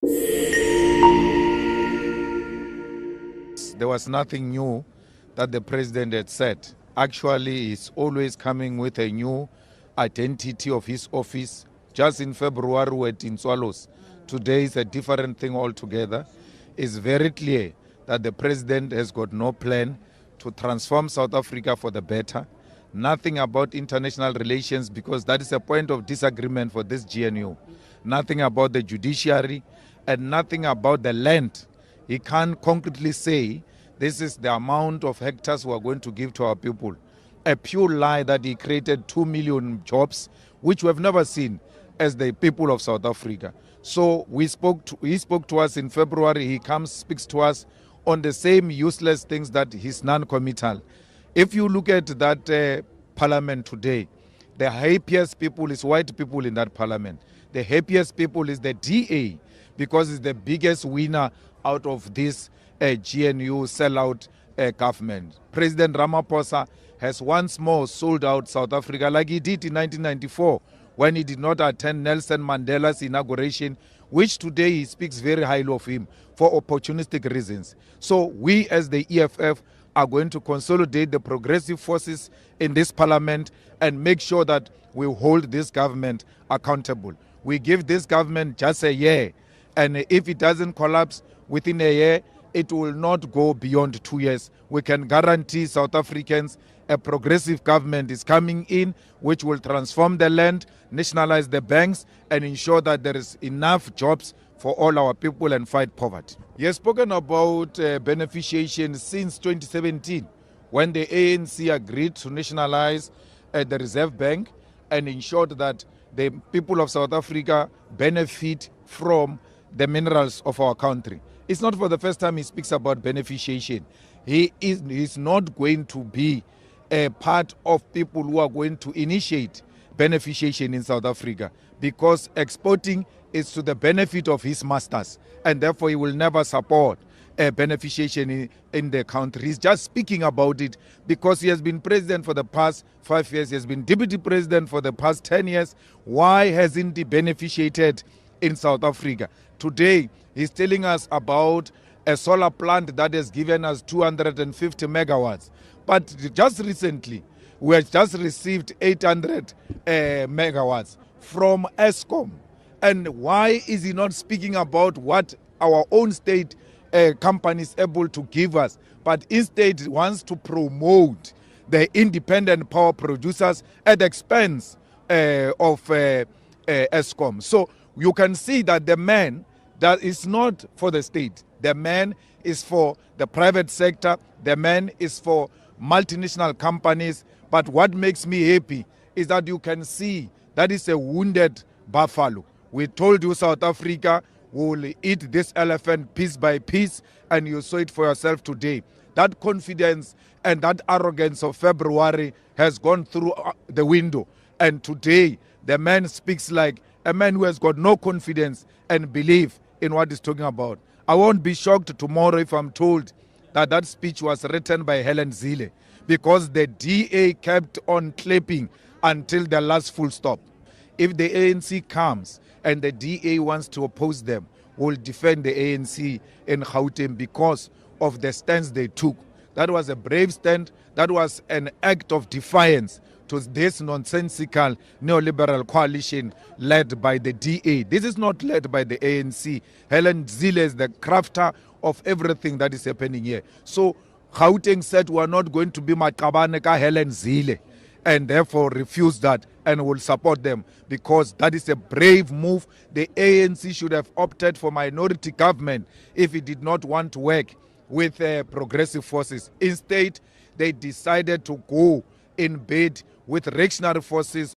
There was nothing new that the president had said. Actually, he's always coming with a new identity of his office. Just in February, we were in Swallows. Today is a different thing altogether. It's very clear that the president has got no plan to transform South Africa for the better. Nothing about international relations, because that is a point of disagreement for this GNU. Nothing about the judiciary, and nothing about the land. He can't concretely say this is the amount of hectares we are going to give to our people. A pure lie that he created 2 million jobs, which we have never seen as the people of South Africa. So he spoke to us in February. He comes, speaks to us on the same useless things that he's non-committal. If you look at that parliament today, the happiest people is white people in that parliament. The happiest people is the DA, because it's the biggest winner out of this GNU sellout government. President Ramaphosa has once more sold out South Africa like he did in 1994 when he did not attend Nelson Mandela's inauguration, which today he speaks very highly of him for opportunistic reasons. So we as the EFF are going to consolidate the progressive forces in this parliament and make sure that we hold this government accountable. We give this government just a year, and if it doesn't collapse within a year, it will not go beyond 2 years. We can guarantee South Africans a progressive government is coming in, which will transform the land, nationalize the banks, and ensure that there is enough jobs for all our people and fight poverty. He has spoken about beneficiation since 2017, when the ANC agreed to nationalize the Reserve Bank and ensured that the people of South Africa benefit from the minerals of our country. It's not for the first time he speaks about beneficiation. He is not going to be a part of people who are going to initiate beneficiation in South Africa, because exporting is to the benefit of his masters, and therefore he will never support beneficiation in the country. He's just speaking about it because he has been president for the past 5 years. He has been deputy president for the past 10 years. Why hasn't he beneficiated in South Africa? Today, he's telling us about a solar plant that has given us 250 megawatts. But just recently, we have just received 800 megawatts from Eskom. And why is he not speaking about what our own state company is able to give us, but instead wants to promote the independent power producers at the expense of Eskom? So you can see that the man that is not for the state. The man is for the private sector. The man is for multinational companies. But what makes me happy is that you can see that is a wounded buffalo. We told you South Africa will eat this elephant piece by piece, and you saw it for yourself today. That confidence and that arrogance of February has gone through the window. And today, the man speaks like a man who has got no confidence and belief in what he's talking about. I won't be shocked tomorrow if I'm told that that speech was written by Helen Zille, because the DA kept on clapping until the last full stop. If the ANC comes and the DA wants to oppose them, will defend the ANC in Gauteng because of the stance they took. That was a brave stand. That was an act of defiance to this nonsensical neoliberal coalition led by the DA. This is not led by the ANC. Helen Zille is the crafter of everything that is happening here. So Gauteng said we are not going to be Makabane ka Helen Zille, and therefore refuse that and will support them, because that is a brave move. The ANC should have opted for minority government if it did not want to work with progressive forces. Instead, they decided to go in bed with reactionary forces